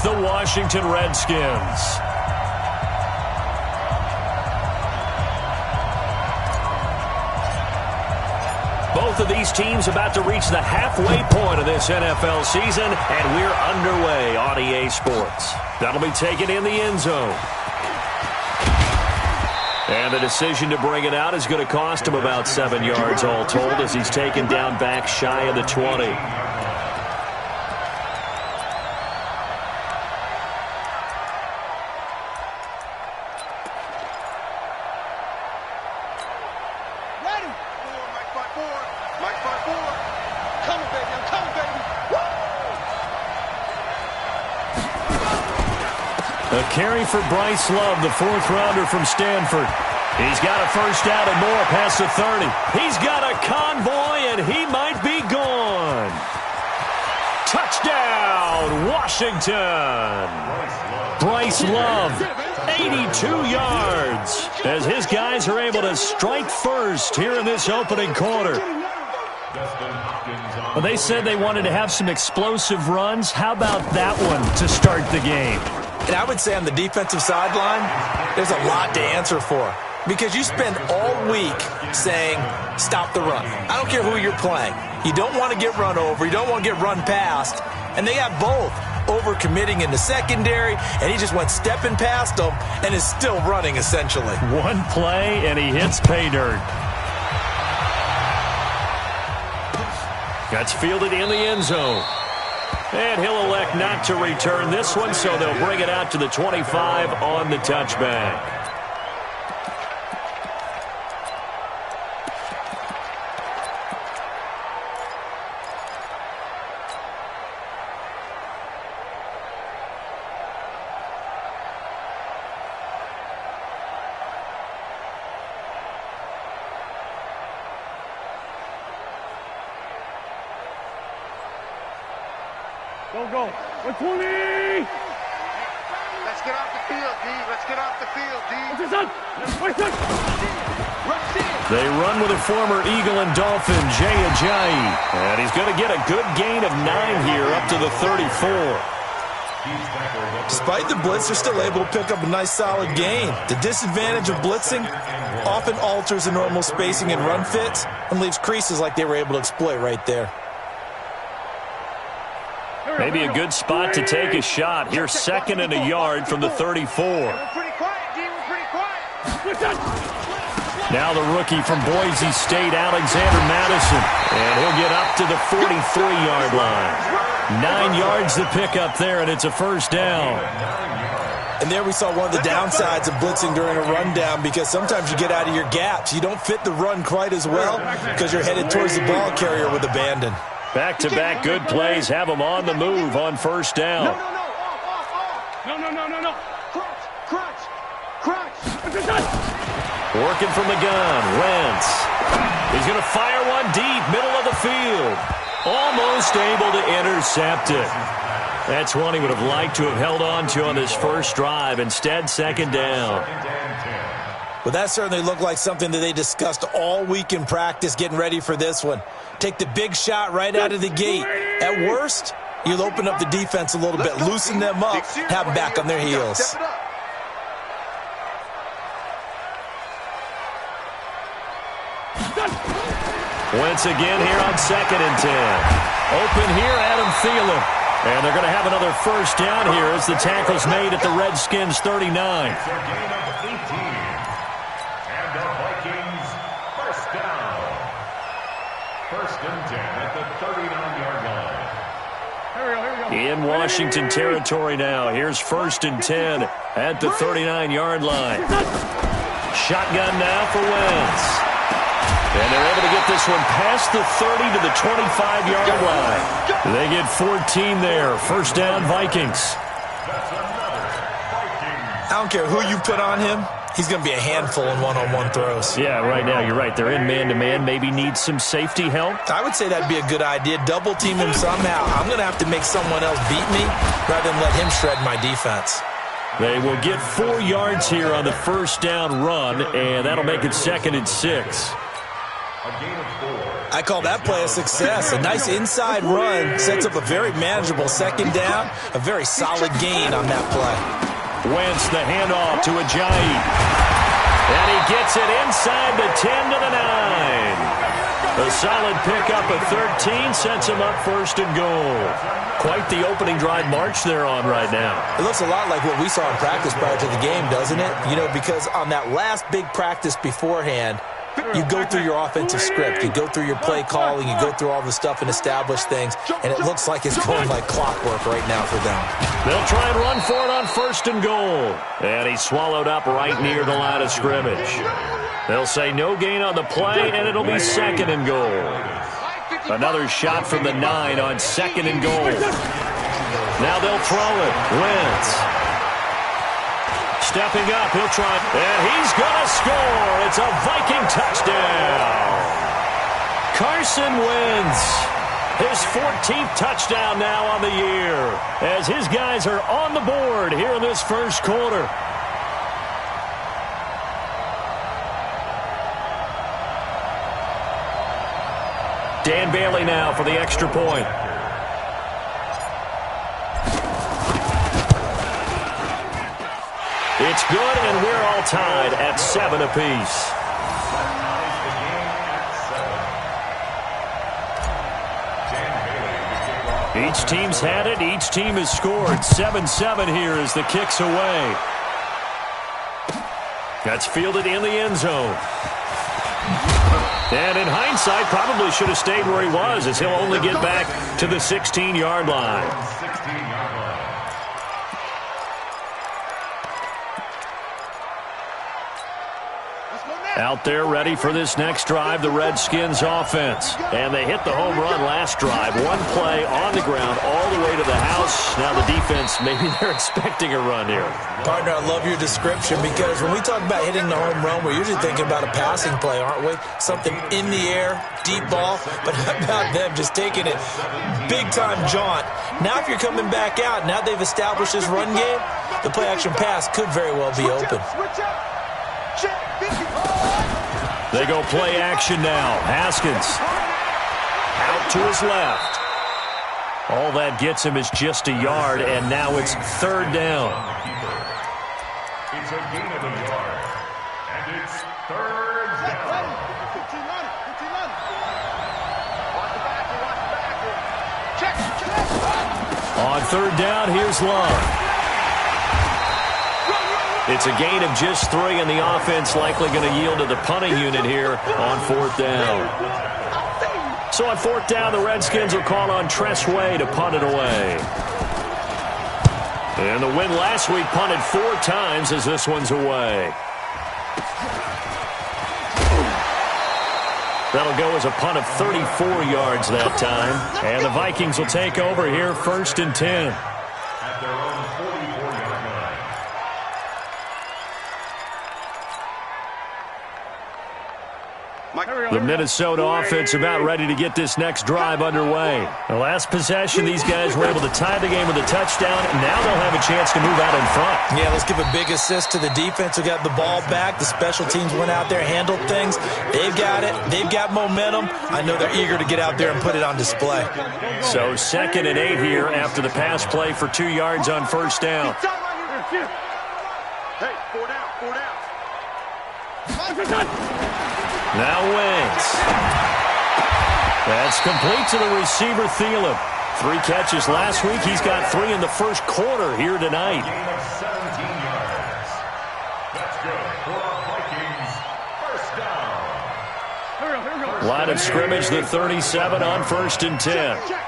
against the Washington Redskins. Both of these teams about to reach the halfway point of this NFL season, and we're underway on EA Sports. That'll be taken in the end zone. And the decision to bring it out is going to cost him about 7 yards all told as he's taken down back shy of the 20. A carry for Bryce Love, the fourth-rounder from Stanford. He's got a first down and more past the 30. He's got a convoy, and he might be gone. Touchdown, Washington. Bryce Love, 82 yards, as his guys are able to strike first here in this opening quarter. Well, they said they wanted to have some explosive runs. How about that one to start the game? And I would say on the defensive sideline, there's a lot to answer for. Because you spend all week saying, stop the run. I don't care who you're playing. You don't want to get run over. You don't want to get run past. And they have both. Overcommitting in the secondary, and he just went stepping past them and is still running, essentially. One play, and he hits pay dirt. That's fielded in the end zone. And he'll elect not to return this one, so they'll bring it out to the 25 on the touchback. Go. 120! Let's get off the field, D. Let's get off the field, D. They run with a former Eagle and Dolphin, Jay Ajayi. And he's going to get a good gain of 9 here up to the 34. Despite the blitz, they're still able to pick up a nice solid gain. The disadvantage of blitzing often alters the normal spacing and run fits and leaves creases like they were able to exploit right there. Maybe a good spot to take a shot. Here's second and a yard from the 34. We're pretty quiet, D. We're pretty quiet. Now the rookie from Boise State, Alexander Madison. And he'll get up to the 43-yard line. 9 yards to pick up there, and it's a first down. And there we saw one of the downsides of blitzing during a rundown, because sometimes you get out of your gaps. You don't fit the run quite as well because you're headed towards the ball carrier with abandon. Back-to-back good plays have them on the move on first down. No. Crunch. Working from the gun, Wentz. He's going to fire one deep, middle of the field. Almost able to intercept it. That's one he would have liked to have held on to on this first drive. Instead, second down. Well, that certainly looked like something that they discussed all week in practice getting ready for this one. Take the big shot right out of the gate. At worst, you'll open up the defense a little bit, loosen them up, have them back on their heels. Wentz again here on second and 10. Open here, Adam Thielen. And they're going to have another first down here as the tackle's made at the Redskins' 39. In Washington territory now. Here's first and 10 at the 39-yard line. Shotgun now for Wentz. And they're able to get this one past the 30 to the 25-yard line. They get 14 there. First down, Vikings. I don't care who you put on him. He's going to be a handful in one-on-one throws. Yeah, right now, you're right. They're in man-to-man. Maybe need some safety help. I would say that'd be a good idea. Double team him somehow. I'm going to have to make someone else beat me rather than let him shred my defense. They will get 4 yards here on the first down run, and that'll make it second and 6. I call that play a success. A nice inside run sets up a very manageable second down, a very solid gain on that play. Wentz the handoff to Ajayi. And he gets it inside the 10 to the 9. A solid pickup of 13 sets him up first and goal. Quite the opening drive march they're on right now. It looks a lot like what we saw in practice prior to the game, doesn't it? You know, because on that last big practice beforehand, you go through your offensive script, you go through your play calling, you go through all the stuff and establish things, and it looks like it's going like clockwork right now for them. They'll try and run for it on first and goal. And he's swallowed up right near the line of scrimmage. They'll say no gain on the play, and it'll be second and goal. Another shot from the 9 on second and goal. Now they'll throw it. Wentz. Stepping up, he'll try, and he's going to score. It's a Viking touchdown. Carson Wentz, his 14th touchdown now on the year, as his guys are on the board here in this first quarter. Dan Bailey now for the extra point. It's good, and we're all tied at 7 apiece. Each team's had it. Each team has scored. 7-7 here as the kick's away. That's fielded in the end zone. And in hindsight, probably should have stayed where he was, as he'll only get back to the 16-yard line. Out there ready for this next drive, the Redskins offense. And they hit the home run last drive. One play on the ground all the way to the house. Now the defense, maybe they're expecting a run here. Partner, I love your description, because when we talk about hitting the home run, we're usually thinking about a passing play, aren't we? Something in the air, deep ball. But how about them just taking it big-time jaunt? Now if you're coming back out, now they've established this run game, the play-action pass could very well be open. They go play action now. Haskins out to his left. All that gets him is just a yard, and now it's third down. It's a gain of a yard, and it's third down. On third down, here's Love. It's a gain of just 3, and the offense likely going to yield to the punting unit here on fourth down. So on fourth down, the Redskins will call on Tress Way to punt it away. And the win last week punted 4 times as this one's away. That'll go as a punt of 34 yards that time. And the Vikings will take over here first and 10. At their own 44-yard line. The Minnesota offense about ready to get this next drive underway. The last possession, these guys were able to tie the game with a touchdown. Now they'll have a chance to move out in front. Yeah, let's give a big assist to the defense who got the ball back. The special teams went out there, handled things. They've got it. They've got momentum. I know they're eager to get out there and put it on display. So 2nd and 8 here after the pass play for 2 yards on first down. Hey, 4 down. Now Wentz. That's complete to the receiver, Thielen. 3 catches last week. He's got 3 in the first quarter here tonight. Gain of 17 yards. That's good for our Vikings. First down. Line of scrimmage, the 37 on first and 10. Check.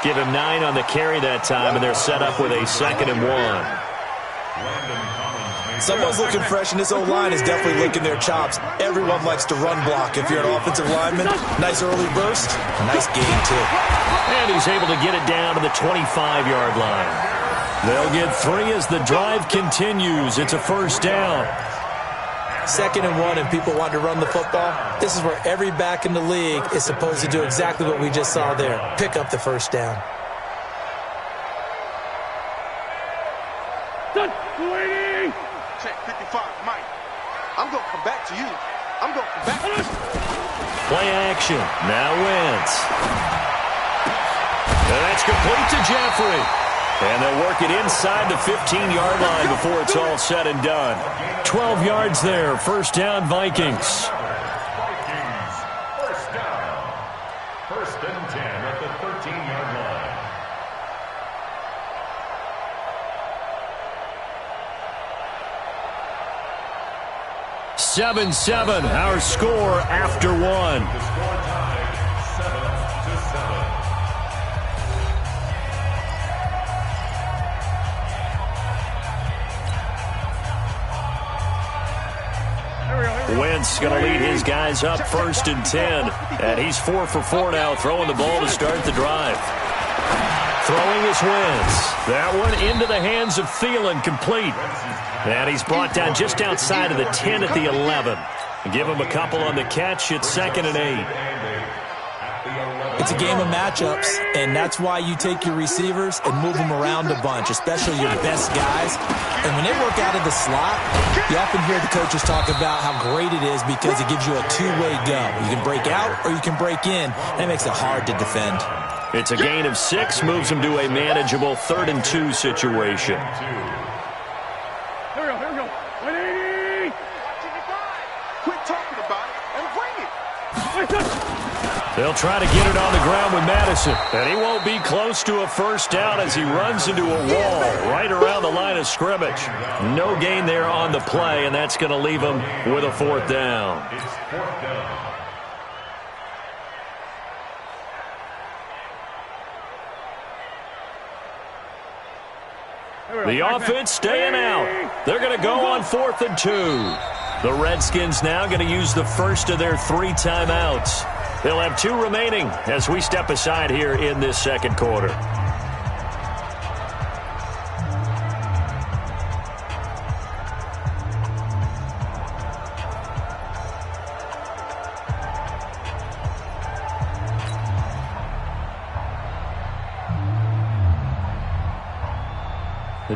Give him 9 on the carry that time, and they're set up with a 2nd and 1. Someone's looking fresh, and this O-line is definitely licking their chops. Everyone likes to run block. If you're an offensive lineman, nice early burst, nice gain, too. And he's able to get it down to the 25-yard line. They'll get 3 as the drive continues. It's a first down. 2nd and 1, and people want to run the football. This is where every back in the league is supposed to do exactly what we just saw there. Pick up the first down. back to you. I'm going back. Play action. Now Wentz. And that's complete to Jeffrey. And they'll work it inside the 15-yard line before it's all said and done. 12 yards there. First down, Vikings. First down. First and 10 at the 13-yard line. Seven, our score after one. The score tied 7-7. Wentz going to lead his guys up first and 10. And he's 4 for 4 now, throwing the ball to start the drive. Throwing is Wentz. That one into the hands of Thielen, complete. And he's brought down just outside of the 10 at the 11. Give him a couple on the catch. It's 2nd and 8. It's a game of matchups, and that's why you take your receivers and move them around a bunch, especially your best guys. And when they work out of the slot, you often hear the coaches talk about how great it is because it gives you a two-way go. You can break out or you can break in. That makes it hard to defend. It's a gain of 6, moves them to a manageable 3rd and 2 situation. Here we go. 180. Quit talking about it and bring it. They'll try to get it on the ground with Madison. And he won't be close to a first down as he runs into a wall right around the line of scrimmage. No gain there on the play, and that's going to leave him with a 4th down. It's 4th down. The offense staying out. They're going to go on 4th and 2. The Redskins now going to use the first of their 3 timeouts. They'll have 2 remaining as we step aside here in this second quarter.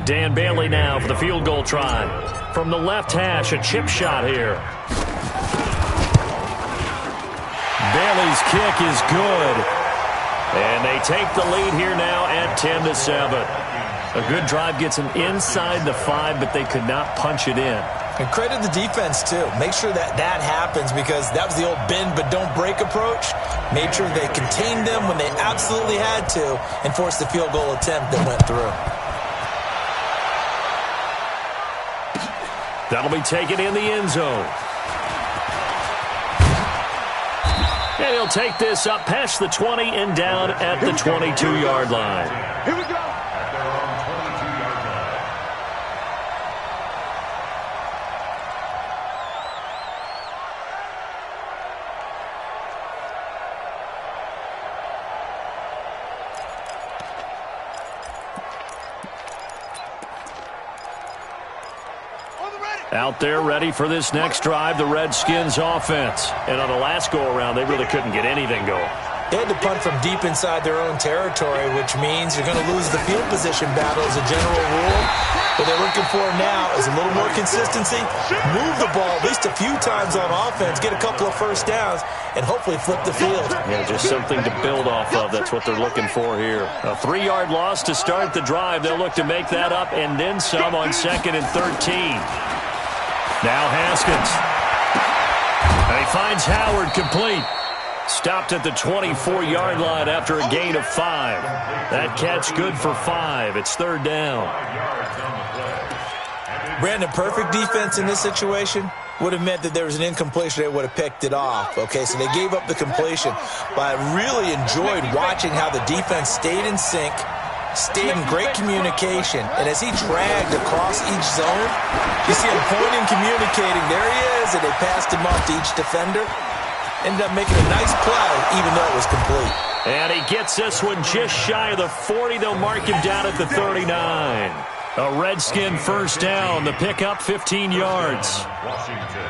Dan Bailey now for the field goal try. From the left hash, a chip shot here. Bailey's kick is good. And they take the lead here now at 10-7. A good drive gets them inside the 5, but they could not punch it in. And credit the defense, too. Make sure that happens because that was the old bend but don't break approach. Made sure they contained them when they absolutely had to and forced the field goal attempt that went through. That'll be taken in the end zone. And he'll take this up past the 20 and down at the 22-yard line. Here we go. At their own 22-yard line. Out there ready for this next drive, the Redskins offense. And on the last go-around, they really couldn't get anything going. They had to punt from deep inside their own territory, which means you're going to lose the field position battle as a general rule. What they're looking for now is a little more consistency, move the ball at least a few times on offense, get a couple of first downs, and hopefully flip the field. Yeah, just something to build off of. That's what they're looking for here. A 3-yard loss to start the drive. They'll look to make that up and then some on 2nd and 13. Now Haskins. And he finds Howard complete. Stopped at the 24-yard line after a gain of 5. That catch good for 5. It's 3rd down. Brandon, perfect defense in this situation would have meant that there was an incompletion. They would have picked it off. Okay, so they gave up the completion. But I really enjoyed watching how the defense stayed in sync, stayed in great communication, and as he dragged across each zone, you see him pointing, communicating. There he is, and they passed him off to each defender. Ended up making a nice play, even though it was complete. And he gets this one just shy of the 40. They'll mark him down at the 39. A Redskin first down. The pickup 15 yards. Washington.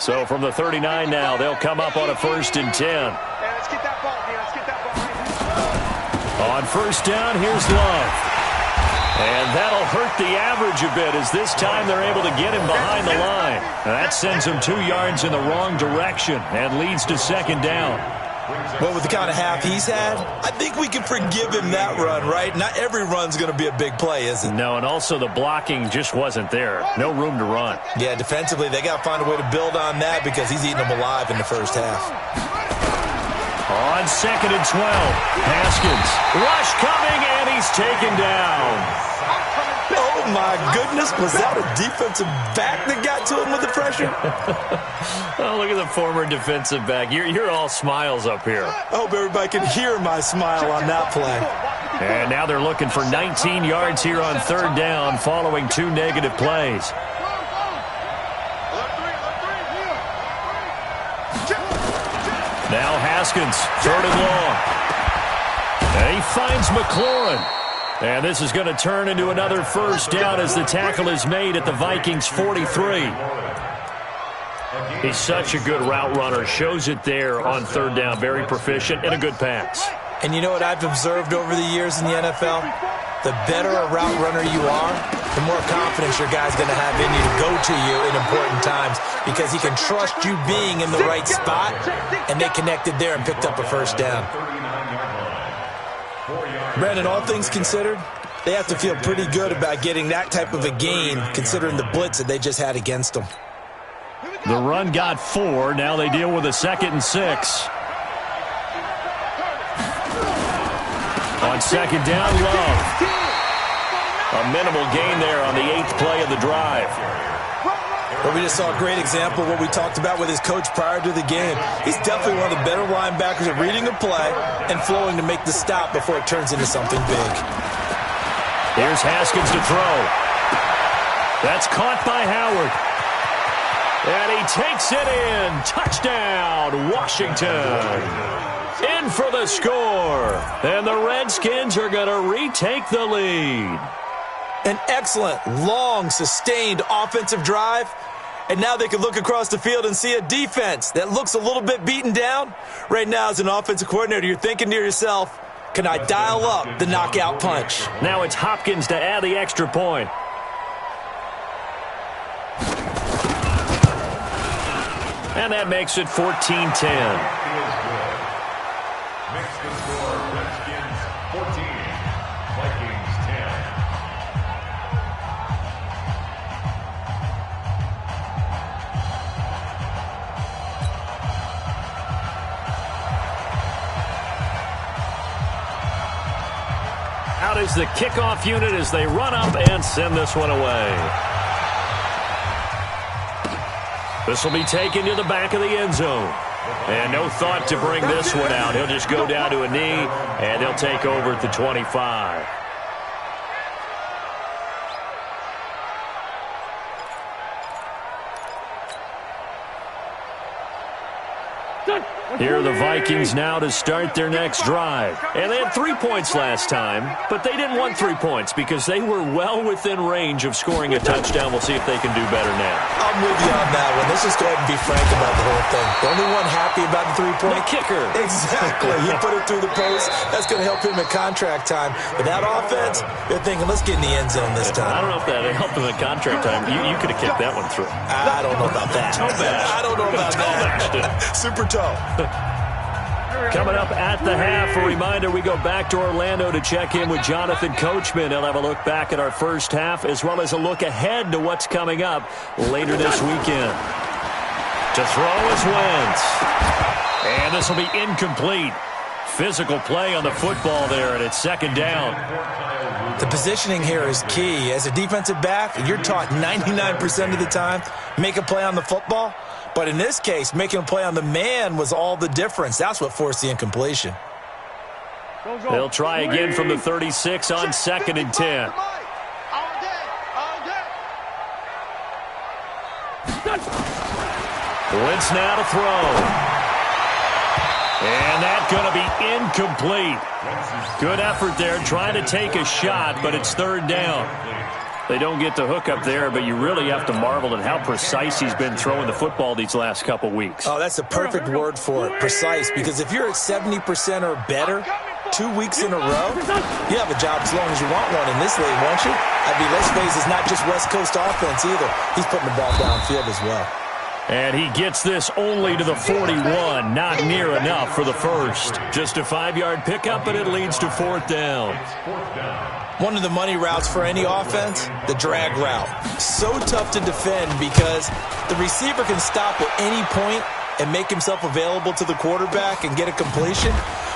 So from the 39 now, they'll come up on a 1st and 10. Let's get that ball here. Let's get that ball right. On On first down, here's Love. And that'll hurt the average a bit as this time they're able to get him behind the line. Now that sends him 2 yards in the wrong direction and leads to second down. Well, with the kind of half he's had, I think we can forgive him that run, right? Not every run's going to be a big play, is it? No, and also the blocking just wasn't there. No room to run. Yeah, defensively, they got to find a way to build on that because he's eating them alive in the first half. On second and 12, Haskins. Rush coming, and he's taken down. Oh, my goodness. Was that a defensive back that got to him with the pressure? Oh, look at the former defensive back. You're all smiles up here. I hope everybody can hear my smile on that play. And now they're looking for 19 yards here on third down following 2 negative plays. Now Haskins, third and long. And he finds McLaurin. And this is going to turn into another first down as the tackle is made at the Vikings' 43. He's such a good route runner. Shows it there on third down. Very proficient and a good pass. And you know what I've observed over the years in the NFL? The better a route runner you are, the more confidence your guy's going to have in you to go to you in important times because he can trust you being in the right spot, and they connected there and picked up a first down. Brandon, all things considered, they have to feel pretty good about getting that type of a gain considering the blitz that they just had against them. The run got 4. Now they deal with a 2nd and 6. On second down, Love. A minimal gain there on the 8th play of the drive. Well, we just saw a great example of what we talked about with his coach prior to the game. He's definitely one of the better linebackers at reading a play and flowing to make the stop before it turns into something big. Here's Haskins to throw. That's caught by Howard. And he takes it in. Touchdown, Washington. In for the score. And the Redskins are going to retake the lead. An excellent, long, sustained offensive drive. And now they can look across the field and see a defense that looks a little bit beaten down. Right now, as an offensive coordinator, you're thinking to yourself, can I dial up the knockout punch? Now it's Hopkins to add the extra point. And that makes it 14-10. Out is the kickoff unit as they run up and send this one away. This will be taken to the back of the end zone. And no thought to bring this one out. He'll just go down to a knee, and they'll take over at the 25. Here are the Vikings now to start their next drive. And they had 3 points last time, but they didn't want 3 points because they were well within range of scoring a touchdown. We'll see if they can do better now. I'm with you on that one. Let's just go ahead and be frank about the whole thing. The only one happy about the 3-point? The kicker. Exactly. He put it through the post. That's going to help him at contract time. But that offense, they're thinking, let's get in the end zone this time. I don't know if that helped him at contract time. You could have kicked that one through. I don't know about that. I don't know about that. Super toe. Coming up at the half, a reminder, we go back to Orlando to check in with Jonathan Coachman. He'll have a look back at our first half as well as a look ahead to what's coming up later this weekend. To throw is Wentz. And this will be incomplete. Physical play on the football there, and it's second down. The positioning here is key. As a defensive back, you're taught 99% of the time, make a play on the football. But in this case, making a play on the man was all the difference. That's what forced the incompletion. They'll try again from the 36 on second and 10. Wentz now to throw. And that's going to be incomplete. Good effort there, trying to take a shot, but it's third down. They don't get the hook up there, but you really have to marvel at how precise he's been throwing the football these last couple weeks. Oh, that's the perfect word for it, precise, because if you're at 70% or better, 2 weeks in a row? You have a job as long as you want one in this league, won't you? I mean, let's face it, it's not just West Coast offense either. He's putting the ball downfield as well. And he gets this only to the 41. Not near enough for the first. Just a 5-yard pickup, but it leads to 4th down. One of the money routes for any offense, the drag route. So tough to defend because the receiver can stop at any point and make himself available to the quarterback and get a completion.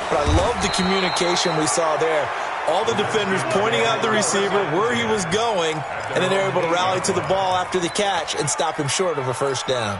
But I love the communication we saw there. All the defenders pointing out the receiver, where he was going, and then they're able to rally to the ball after the catch and stop him short of a first down.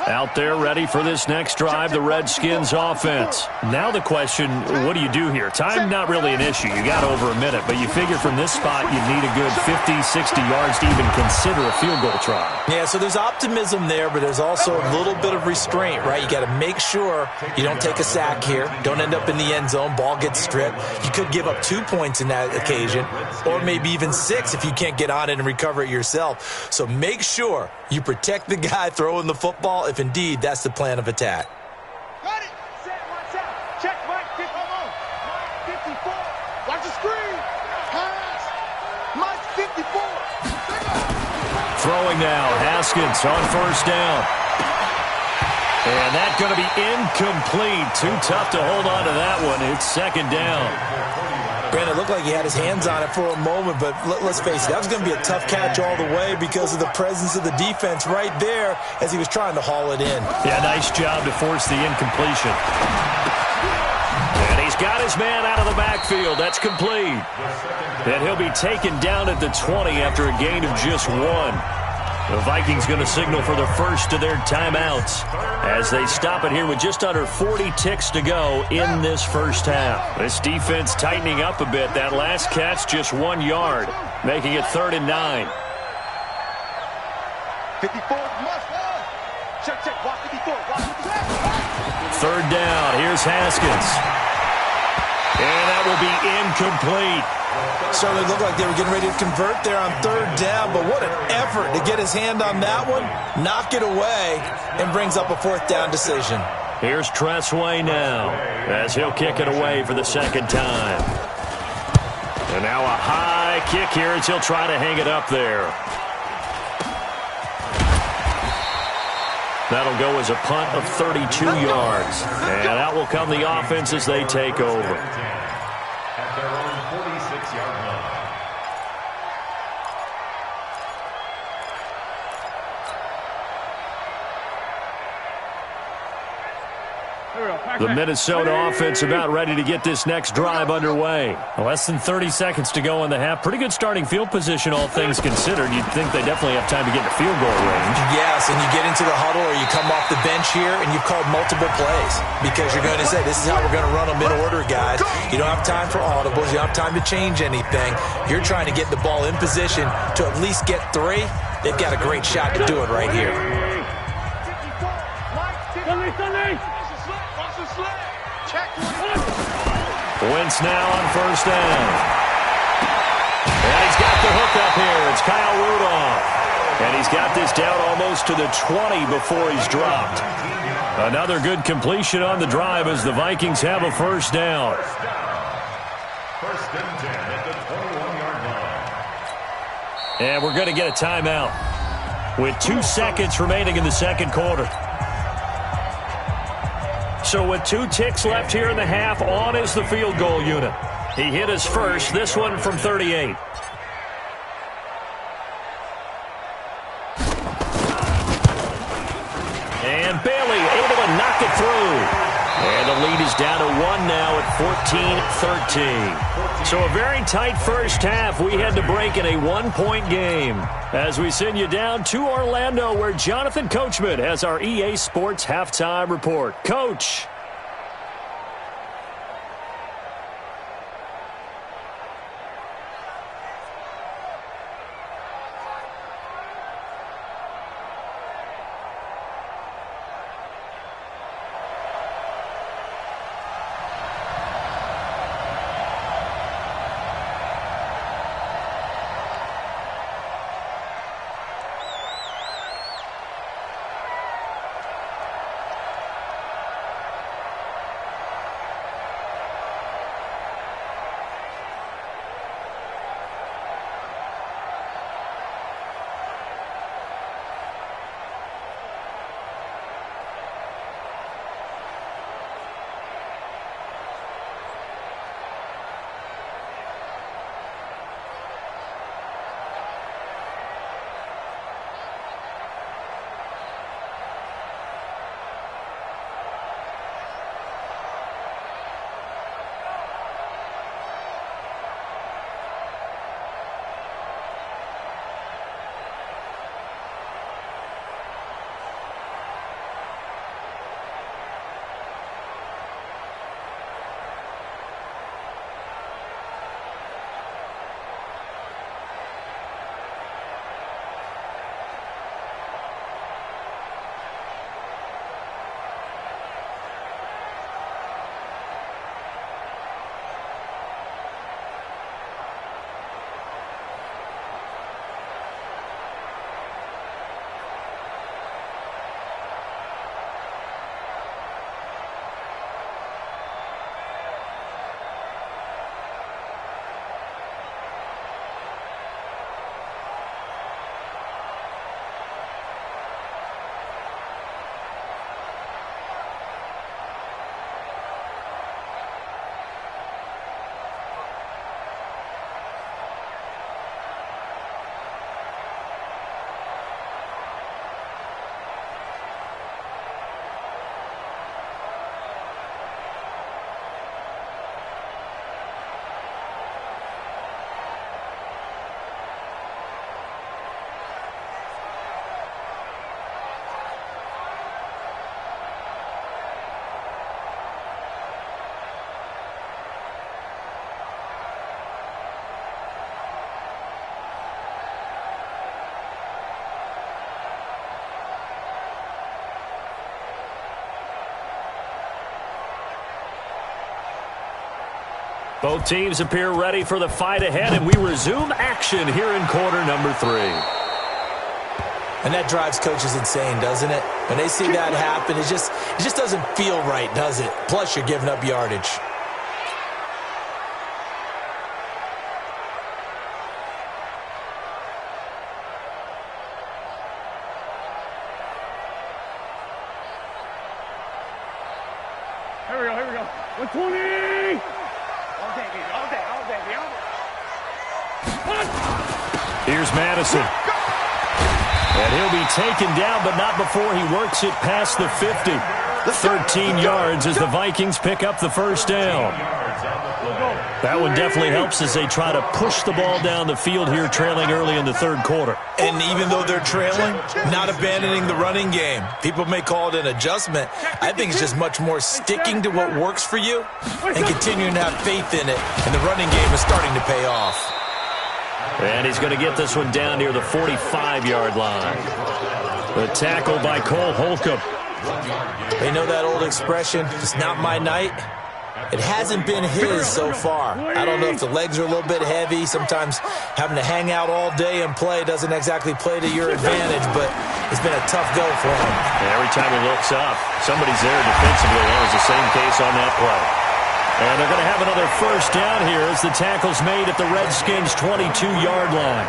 Out there ready for this next drive, the Redskins offense. Now the question, what do you do here? Time not really an issue. You got over a minute, but you figure from this spot you need a good 50, 60 yards to even consider a field goal try. Yeah, so there's optimism there, but there's also a little bit of restraint, right? You got to make sure you don't take a sack here. Don't end up in the end zone. Ball gets stripped. You could give up 2 points in that occasion, or maybe even 6 if you can't get on it and recover it yourself. So make sure you protect the guy throwing the football if indeed that's the plan of attack. Got it. Set, watch out. Check, Mike 54. Mike 54. Watch the screen. Pass. Mike 54. Throwing now, Haskins on first down. And that's going to be incomplete. Too tough to hold on to that one. It's 2nd down. Brandon, it looked like he had his hands on it for a moment, but let's face it, that was going to be a tough catch all the way because of the presence of the defense right there as he was trying to haul it in. Yeah, nice job to force the incompletion. And he's got his man out of the backfield. That's complete. And he'll be taken down at the 20 after a gain of just 1. The Vikings going to signal for the first of their timeouts as they stop it here with just under 40 ticks to go in this first half. This defense tightening up a bit. That last catch just 1 yard, making it 3rd and 9. 54 must. Check. Watch 54. Watch 54. 3rd down. Here's Haskins. And that will be incomplete. Certainly looked like they were getting ready to convert there on 3rd down, but what an effort to get his hand on that one, knock it away, and brings up a 4th down decision. Here's Tressway now as he'll kick it away for the 2nd time. And now a high kick here as he'll try to hang it up there. That'll go as a punt of 32 yards. And out will come the offense as they take over. At their own 46-yard line. The Minnesota offense about ready to get this next drive underway. Less than 30 seconds to go in the half. Pretty good starting field position, all things considered. You'd think they definitely have time to get to field goal range. Yes, and you get into the huddle or you come off the bench here and you've called multiple plays because you're going to say, this is how we're going to run them in order, guys. You don't have time for audibles. You don't have time to change anything. You're trying to get the ball in position to at least get 3. They've got a great shot to do it right here. Wentz now on first down. And he's got the hook up here. It's Kyle Rudolph. And he's got this down almost to the 20 before he's dropped. Another good completion on the drive as the Vikings have a first down. First and 10 at the 21-yard line. And we're going to get a timeout with 2 seconds remaining in the second quarter. So with 2 ticks left here in the half, on is the field goal unit. He hit his first, this one from 38. And Bailey able to knock it through. And the lead is down to 1 now at 14-13. So a very tight first half. We had to break in a 1-point game as we send you down to Orlando where Jonathan Coachman has our EA Sports halftime report. Coach. Both teams appear ready for the fight ahead, and we resume action here in quarter number 3. And that drives coaches insane, doesn't it? When they see that happen, it just doesn't feel right, does it? Plus, you're giving up yardage. Here we go. 120! Here's Madison. And he'll be taken down, but not before he works it past the 50. 13 yards as the Vikings pick up the first down. That one definitely helps as they try to push the ball down the field here, trailing early in the third quarter. And even though they're trailing, not abandoning the running game. People may call it an adjustment. I think it's just much more sticking to what works for you and continuing to have faith in it. And the running game is starting to pay off. And he's going to get this one down near the 45-yard line. The tackle by Cole Holcomb. They know that old expression, it's not my night. It hasn't been his so far. I don't know if the legs are a little bit heavy. Sometimes having to hang out all day and play doesn't exactly play to your advantage, but it's been a tough go for him. And every time he looks up, somebody's there defensively. That was the same case on that play. And they're going to have another first down here as the tackle's made at the Redskins' 22-yard line.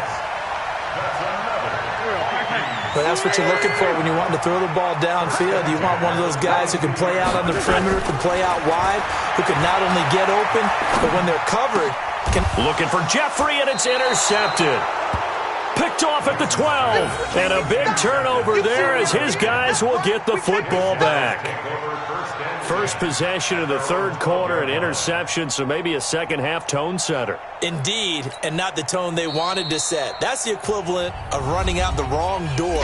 But that's what you're looking for when you're wanting to throw the ball downfield. You want one of those guys who can play out on the perimeter, can play out wide, who can not only get open, but when they're covered, can... Looking for Jeffrey, and it's intercepted. Picked off at the 12. And a big turnover there as his guys will get the football back. First possession of the third quarter, an interception, so maybe a second-half tone setter. Indeed, and not the tone they wanted to set. That's the equivalent of running out the wrong door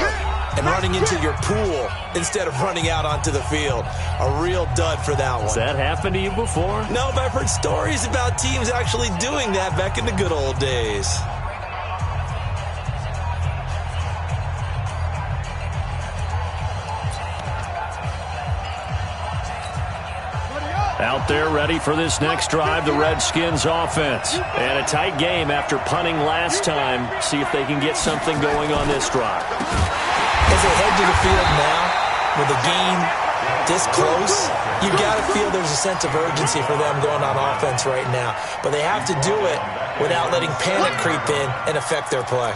and running into your pool instead of running out onto the field. A real dud for that one. Has that happened to you before? No, but I've heard stories about teams actually doing that back in the good old days. Out there ready for this next drive, the Redskins offense. And a tight game after punting last time. See if they can get something going on this drive. As they head to the field now, with the game this close, you've got to feel there's a sense of urgency for them going on offense right now. But they have to do it without letting panic creep in and affect their play.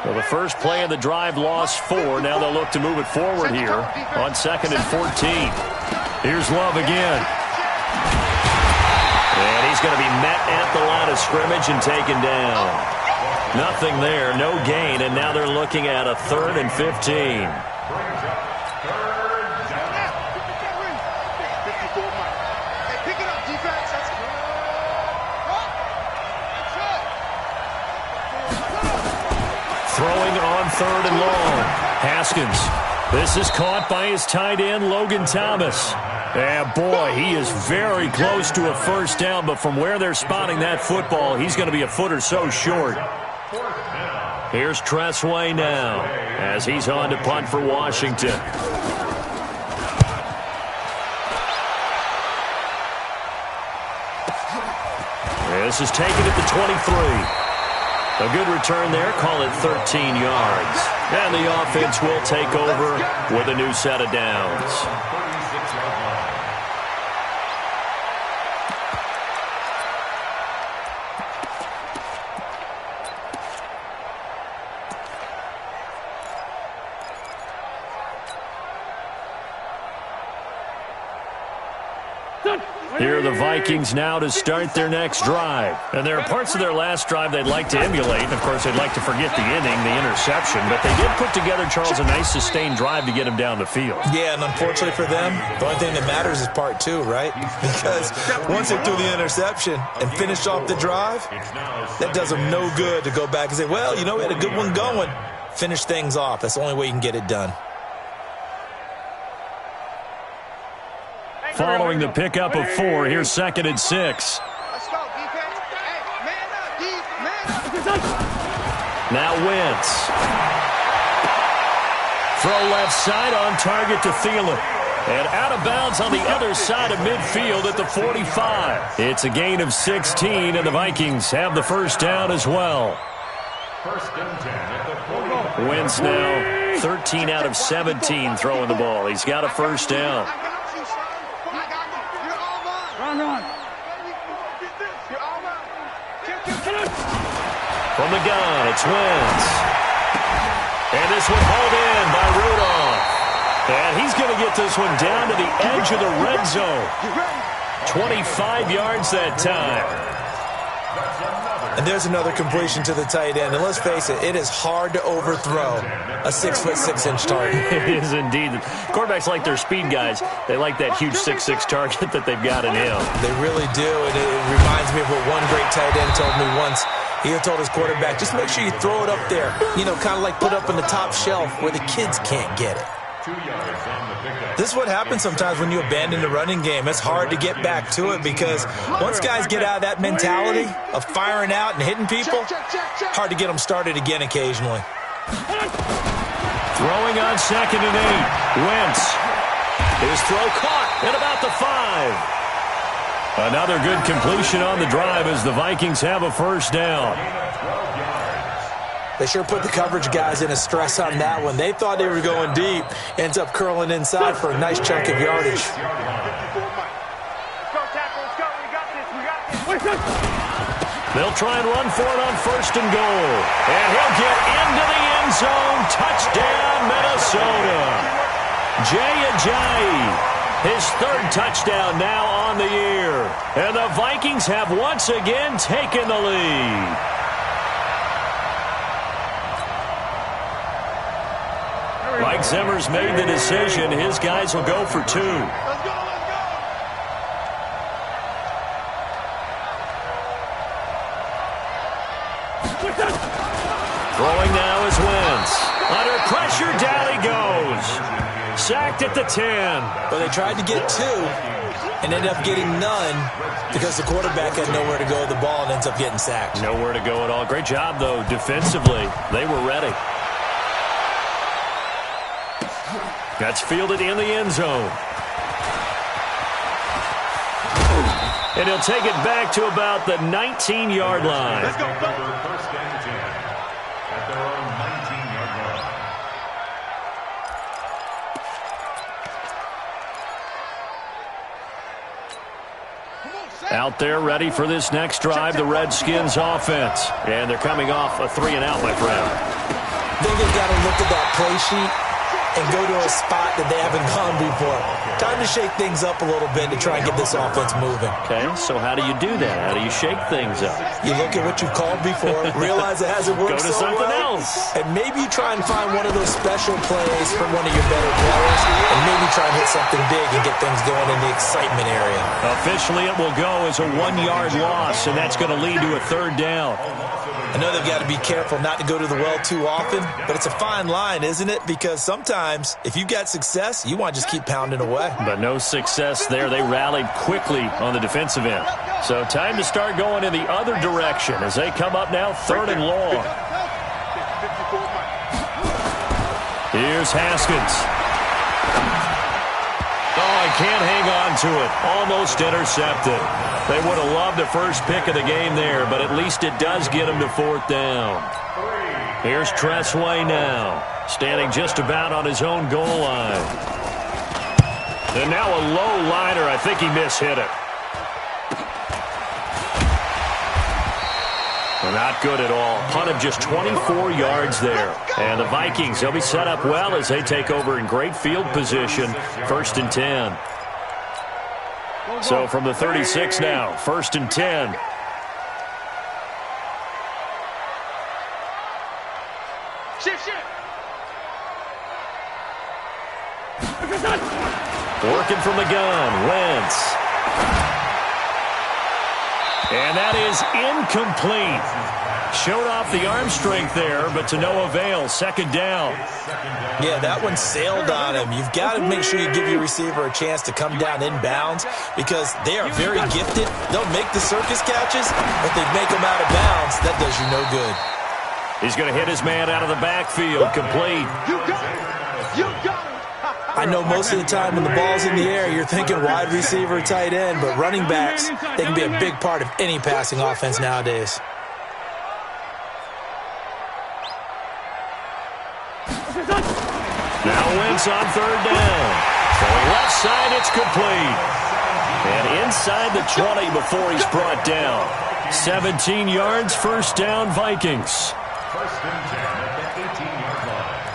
Well, the first play of the drive lost 4. Now they'll look to move it forward here on 2nd and 14. Here's Love again. And he's going to be met at the line of scrimmage and taken down. Nothing there, no gain, and now they're looking at a 3rd and 15. Throwing on 3rd and long. Haskins. This is caught by his tight end, Logan Thomas. And boy, he is very close to a first down, but from where they're spotting that football, he's going to be a foot or so short. Here's Tressway now as he's on to punt for Washington. This is taken at the 23. A good return there, call it 13 yards. And the offense will take over with a new set of downs. Here are the Vikings now to start their next drive. And there are parts of their last drive they'd like to emulate. Of course, they'd like to forget the inning, the interception. But they did put together, Charles, a nice sustained drive to get him down the field. Yeah, and unfortunately for them, the only thing that matters is part 2, right? Because once they threw the interception and finished off the drive, that does them no good to go back and say, well, you know, we had a good one going. Finish things off. That's the only way you can get it done. Following the pickup of 4, here's 2nd and 6. Let's go, defense. Hey, man up, man up. Now Wentz. Throw left side on target to Thielen. And out of bounds on the other side of midfield at the 45. It's a gain of 16, and the Vikings have the first down as well. Wentz now 13 out of 17 throwing the ball. He's got a first down. From the gun, it's Wentz. And this one hauled in by Rudolph. And he's going to get this one down to the edge of the red zone. 25 yards that time. And there's another completion to the tight end. And let's face it, it is hard to overthrow a 6'6" target. It is indeed. Quarterbacks like their speed guys. They like that huge 6'6" target that they've got in him. They really do. And it reminds me of what one great tight end told me once. He had told his quarterback, just make sure you throw it up there. You know, kind of like put up on the top shelf where the kids can't get it. This is what happens sometimes when you abandon the running game. It's hard to get back to it because once guys get out of that mentality of firing out and hitting people, hard to get them started again occasionally. Throwing on 2nd and 8. Wentz. His throw caught at about the 5. Another good completion on the drive as the Vikings have a first down. They sure put the coverage guys in a stress on that one. They thought they were going deep. Ends up curling inside for a nice chunk of yardage. They'll try and run for it on 1st and goal. And he'll get into the end zone. Touchdown, Minnesota. Jay Ajayi, his 3rd touchdown now on the year. And the Vikings have once again taken the lead. Mike Zimmer's made the decision. His guys will go for 2. Let's go. Throwing now is Wentz. Under pressure, down he goes. Sacked at the 10. But they tried to get 2 and ended up getting none because the quarterback had nowhere to go with the ball and ends up getting sacked. Nowhere to go at all. Great job, though, defensively. They were ready. That's fielded in the end zone. And he'll take it back to about the 19-yard line. Let's go. First and 10 at their own 19-yard line. Out there ready for this next drive, the Redskins offense. And thee coming off a 3-and-out, my friend. I think they've got to look at that play sheet and go to a spot that they haven't gone before. Time to shake things up a little bit to try and get this offense moving. Okay, so how do you do that? How do you shake things up? You look at what you've called before, realize it hasn't worked Go to so something well, else. and maybe you try and find one of those special plays from one of your better players, and maybe try and hit something big and get things going in the excitement area. Officially, it will go as a 1-yard loss, and that's going to lead to a 3rd down. I know they've got to be careful not to go to the well too often, but it's a fine line, isn't it? Because sometimes, if you've got success, you want to just keep pounding away. But no success there. They rallied quickly on the defensive end. So time to start going in the other direction as they come up now 3rd and long. Here's Haskins. Oh, he can't hang on to it. Almost intercepted. They would have loved the first pick of the game there, but at least it does get them to 4th down. Here's Tressway now, standing just about on his own goal line. And now a low liner. I think he mishit it. Not good at all. Punt of just 24 yards there. And the Vikings, they'll be set up well as they take over in great field position. 1st and 10. So from the 36 now, 1st and 10. Shift. Working from the gun, Wentz. And that is incomplete. Showed off the arm strength there, but to no avail. 2nd down. Yeah, that one sailed on him. You've got to make sure you give your receiver a chance to come down inbounds because they are very gifted. They'll make the circus catches, but they make them out of bounds. That does you no good. He's going to hit his man out of the backfield. Complete. I know most of the time when the ball's in the air, you're thinking wide receiver, tight end, but running backs, they can be a big part of any passing offense nowadays. Now Wentz on third down. For the left side, it's complete. And inside the 20 before he's brought down. 17 yards, first down, Vikings. First and 10 at the 18-yard line.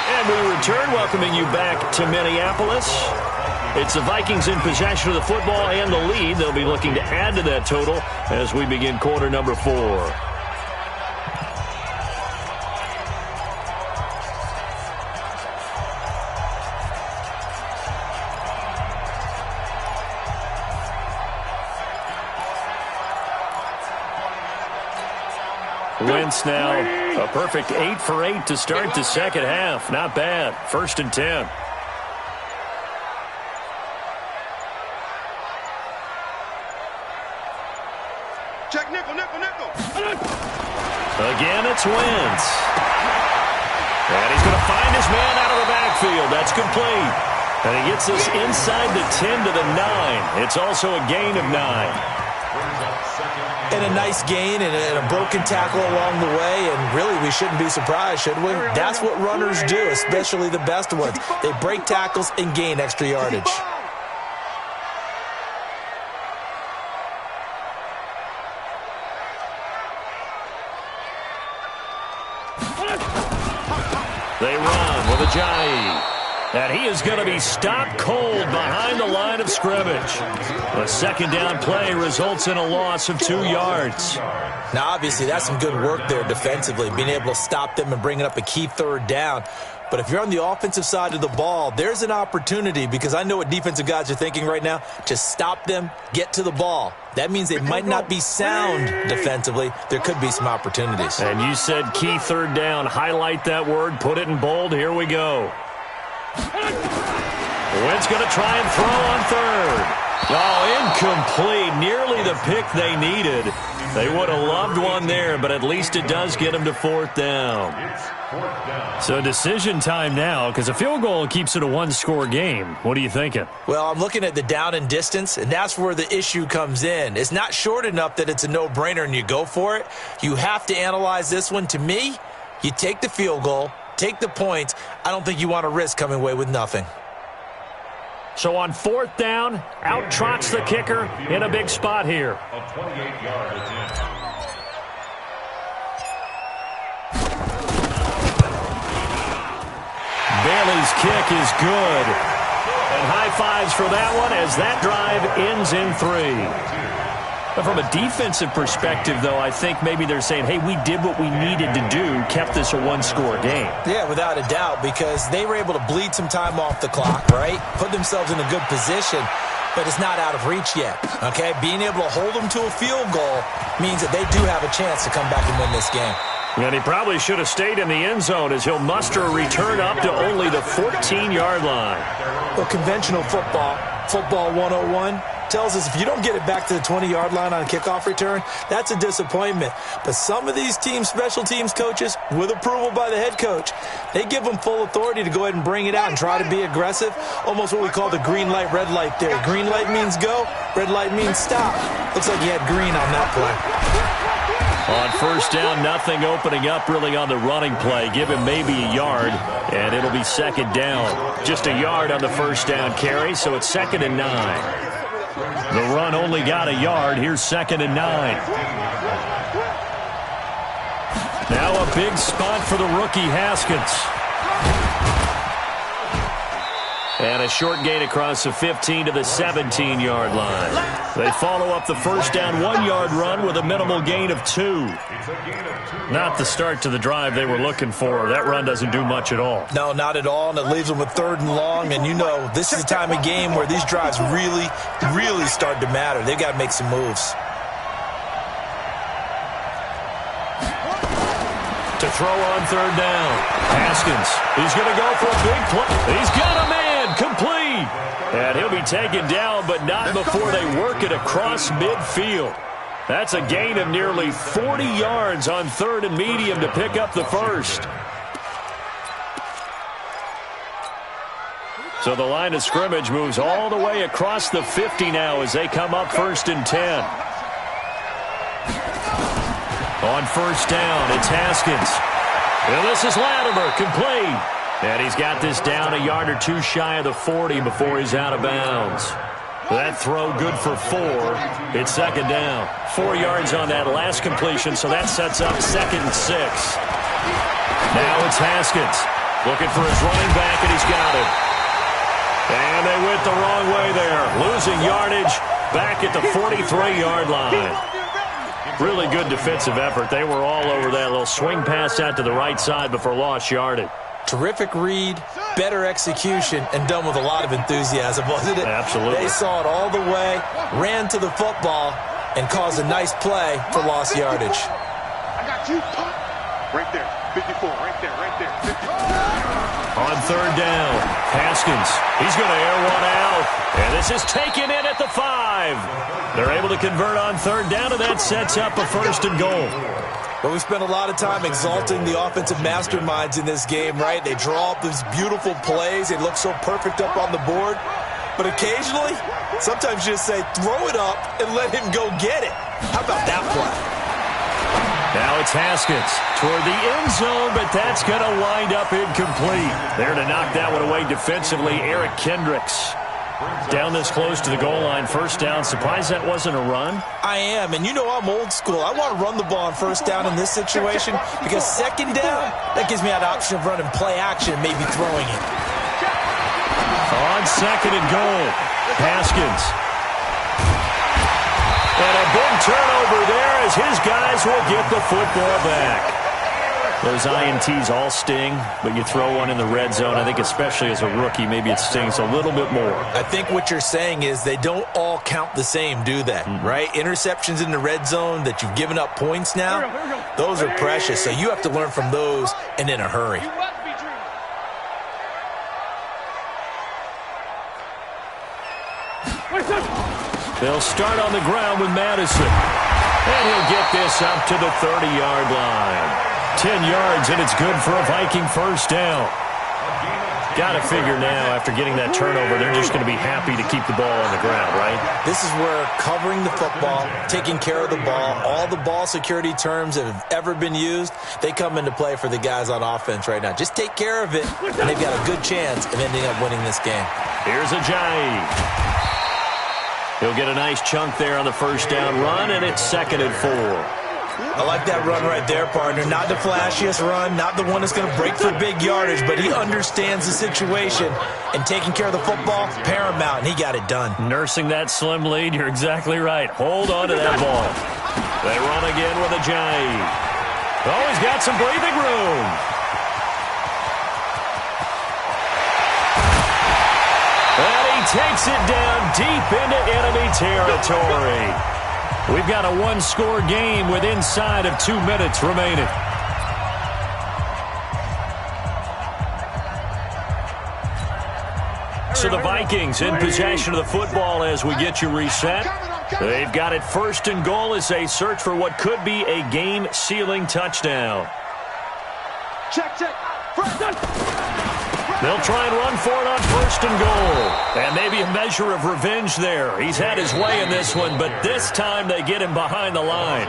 And we return, welcoming you back to Minneapolis. It's the Vikings in possession of the football and the lead. They'll be looking to add to that total as we begin quarter number 4. Wentz now a perfect 8 for 8 to start the second half. Not bad. First and 10. Check nickel, nickel, nickel. Again, it's Wentz. And he's going to find his man out of the backfield. That's complete. And he gets this inside the 10 to the 9. It's also a gain of 9. And a nice gain and a broken tackle along the way, and really we shouldn't be surprised, should we? That's what runners do, especially the best ones. They break tackles and gain extra yardage. They run with Ajayi. And he is going to be stopped cold behind the line of scrimmage. A second down play results in a loss of 2 yards. Now, obviously, that's some good work there defensively, being able to stop them and bringing up a key third down. But if you're on the offensive side of the ball, there's an opportunity, because I know what defensive guys are thinking right now, to stop them, get to the ball. That means they might not be sound defensively. There could be some opportunities. And you said key third down. Highlight that word. Put it in bold. Here we go. Wentz going to try and throw on third. Oh, incomplete. Nearly the pick they needed. They would have loved one there, but at least it does get them to fourth down. So decision time now, because a field goal keeps it a one-score game. What are you thinking? Well, I'm looking at the down and distance, and that's where the issue comes in. It's not short enough that it's a no-brainer and you go for it. You have to analyze this one. To me, you take the field goal, take the points. I don't think you want to risk coming away with nothing. So on fourth down, out trots the kicker in a big spot here. A 28-yard attempt. Bailey's kick is good. And high fives for that one as that drive ends in 3. But from a defensive perspective, though, I think maybe they're saying, hey, we did what we needed to do, kept this a one-score game. Yeah, without a doubt, because they were able to bleed some time off the clock, right? Put themselves in a good position, but it's not out of reach yet, okay? Being able to hold them to a field goal means that they do have a chance to come back and win this game. And he probably should have stayed in the end zone as he'll muster a return up to only the 14-yard line. Well, conventional football 101, tells us if you don't get it back to the 20-yard line on a kickoff return, that's a disappointment. But some of these teams, special teams coaches, with approval by the head coach, they give them full authority to go ahead and bring it out and try to be aggressive. Almost what we call the green light, red light there. Green light means go, red light means stop. Looks like he had green on that play. On first down, nothing opening up really on the running play. Give him maybe a yard, and it'll be second down. Just a yard on the first down carry, so it's 2nd and 9. The run only got a yard. Here's 2nd and 9. Now a big spot for the rookie Haskins. And a short gain across the 15 to the 17-yard line. They follow up the first down 1-yard run with a minimal gain of 2. Not the start to the drive they were looking for. That run doesn't do much at all. No, not at all, and it leaves them with 3rd and long. And you know, this is the time of game where these drives really, really start to matter. They've got to make some moves. To throw on 3rd down. Haskins, he's going to go for a big play. He's got a man. Complete. And he'll be taken down, but not before they work it across midfield. That's a gain of nearly 40 yards on 3rd and medium to pick up the first. So the line of scrimmage moves all the way across the 50 now as they come up 1st and 10. On 1st down, it's Haskins. And this is Latimer, complete. And he's got this down a yard or two shy of the 40 before he's out of bounds. That throw good for 4. It's 2nd down. 4 yards on that last completion, so that sets up 2nd and 6. Now it's Haskins looking for his running back, and he's got it. And they went the wrong way there. Losing yardage back at the 43-yard line. Really good defensive effort. They were all over that little swing pass out to the right side before lost yardage. Terrific read, better execution, and done with a lot of enthusiasm, wasn't it? Absolutely. They saw it all the way, ran to the football, and caused a nice play for lost yardage. I got you. Right there. 54. Right there. Right there. 54. On 3rd down, Haskins. He's going to air one out. And this is taken in at the 5. They're able to convert on 3rd down, and that sets up a 1st and goal. But we spent a lot of time exalting the offensive masterminds in this game, right? They draw up these beautiful plays. They look so perfect up on the board. But occasionally, sometimes you just say, throw it up and let him go get it. How about that play? Now it's Haskins toward the end zone, but that's going to wind up incomplete. There to knock that one away defensively, Eric Kendricks. Down this close to the goal line, 1st down. Surprised that wasn't a run? I am, and you know I'm old school. I want to run the ball on 1st down in this situation because 2nd down, that gives me an option of running play action, maybe throwing it. On 2nd and goal, Haskins. And a big turnover there as his guys will get the football back. Those INTs all sting, but you throw one in the red zone, I think especially as a rookie, maybe it stings a little bit more. I think what you're saying is they don't all count the same, do they? Right? Interceptions in the red zone that you've given up points now, those are precious. So you have to learn from those and in a hurry. They'll start on the ground with Madison. And he'll get this up to the 30-yard line. 10 yards, and it's good for a Viking 1st down. Got to figure now, after getting that turnover, they're just going to be happy to keep the ball on the ground, right? This is where covering the football, taking care of the ball, all the ball security terms that have ever been used, they come into play for the guys on offense right now. Just take care of it, and they've got a good chance of ending up winning this game. Here's Ajayi. He'll get a nice chunk there on the 1st down run, and it's 2nd and 4. I like that run right there, partner. Not the flashiest run, not the one that's going to break for big yardage, but he understands the situation, and taking care of the football, paramount, and he got it done. Nursing that slim lead, you're exactly right. Hold on to that ball. They run again with Ajayi. Oh, he's got some breathing room. And he takes it down deep into enemy territory. We've got a one-score game with inside of 2 minutes remaining. So the Vikings in possession of the football as we get you reset. They've got it 1st and goal as they search for what could be a game-sealing touchdown. Check. They'll try and run for it on 1st and goal. And maybe a measure of revenge there. He's had his way in this one, but this time they get him behind the line.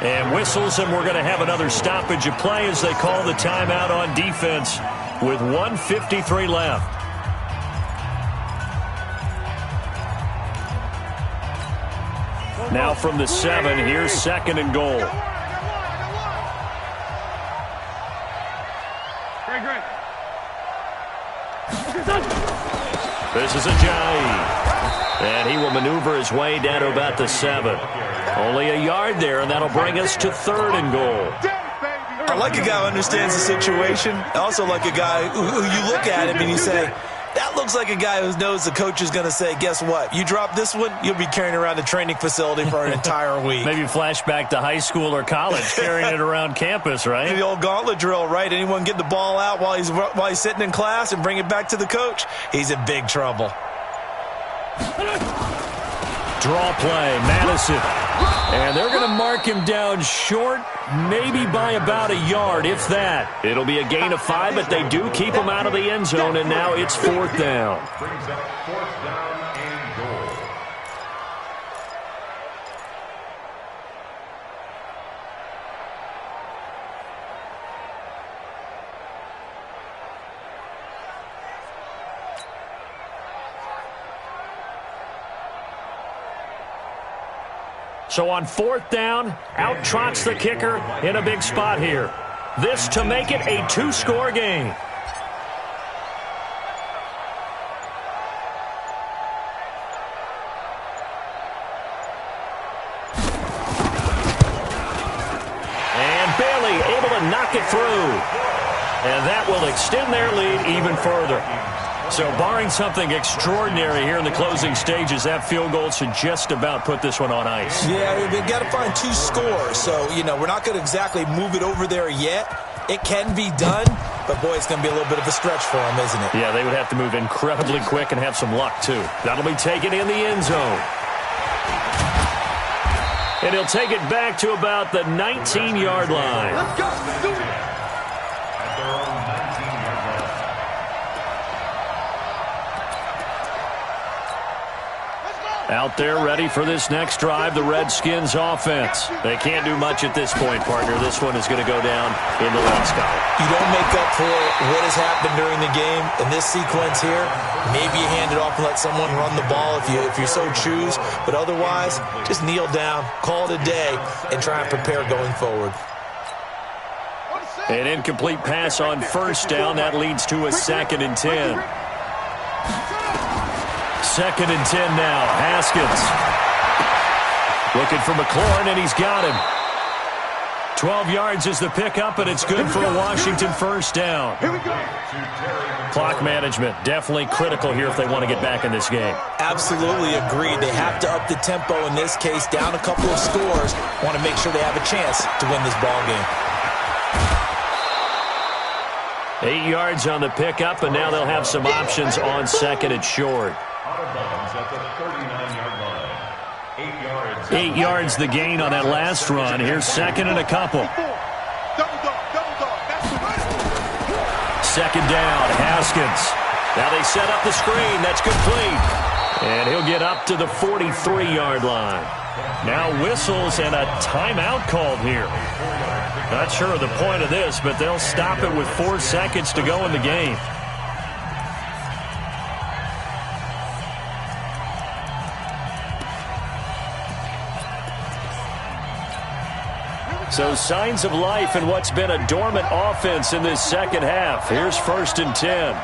And whistles, and we're going to have another stoppage of play as they call the timeout on defense with 1:53 left. Now from the 7, here's 2nd and goal. Great. This is Ajayi. And he will maneuver his way down to about the 7. Only a yard there, and that'll bring us to 3rd and goal. I like a guy who understands the situation. I also like a guy who you look at him and you say, that looks like a guy who knows the coach is going to say, guess what? You drop this one, you'll be carrying around the training facility for an entire week. Maybe flashback to high school or college, carrying it around campus, right? The old gauntlet drill, right? Anyone get the ball out while he's sitting in class and bring it back to the coach? He's in big trouble. Draw play, Madison. And they're going to mark him down short, maybe by about a yard, if that. It'll be a gain of 5, but they do keep him out of the end zone, and now it's 4th down. Brings up 4th down and goal. So on 4th down, out trots the kicker in a big spot here. This to make it a 2-score game. And Bailey able to knock it through. And that will extend their lead even further. So barring something extraordinary here in the closing stages, that field goal should just about put this one on ice. Yeah, we've got to find 2 scores. So, we're not going to exactly move it over there yet. It can be done, but, boy, it's going to be a little bit of a stretch for them, isn't it? Yeah, they would have to move incredibly quick and have some luck, too. That'll be taken in the end zone. And he'll take it back to about the 19-yard line. Let's go. Do it. At their own 19-yard line. Out there ready for this next drive, the Redskins offense. They can't do much at this point, partner. This one is going to go down in the loss column. You don't make up for what has happened during the game. In this sequence here, maybe you hand it off and let someone run the ball if you so choose. But otherwise, just kneel down, call it a day, and try and prepare going forward. An incomplete pass on 1st down. That leads to a 2nd and 10. 2nd and 10 now. Haskins looking for McLaurin, and he's got him. 12 yards is the pickup, and it's good for a Washington 1st down. Here we go. Clock management definitely critical here if they want to get back in this game. Absolutely agreed. They have to up the tempo in this case, down a couple of scores. Want to make sure they have a chance to win this ball game. 8 yards on the pickup, and now they'll have some options on 2nd and short. Out of bounds at the 39-yard line. 8 yards. 8 yards the gain on that last run. Here's 2nd and a couple. Double dog. That's the right. 2nd down, Haskins. Now they set up the screen. That's complete. And he'll get up to the 43-yard line. Now whistles and a timeout called here. Not sure of the point of this, but they'll stop it with 4 seconds to go in the game. So signs of life in what's been a dormant offense in this second half. Here's 1st and 10.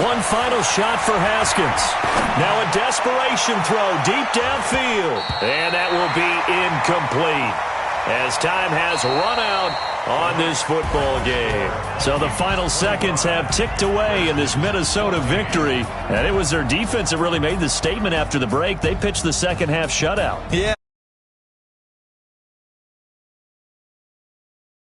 One final shot for Haskins. Now a desperation throw deep downfield. And that will be incomplete as time has run out on this football game. So the final seconds have ticked away in this Minnesota victory. And it was their defense that really made the statement after the break. They pitched the second half shutout. Yeah.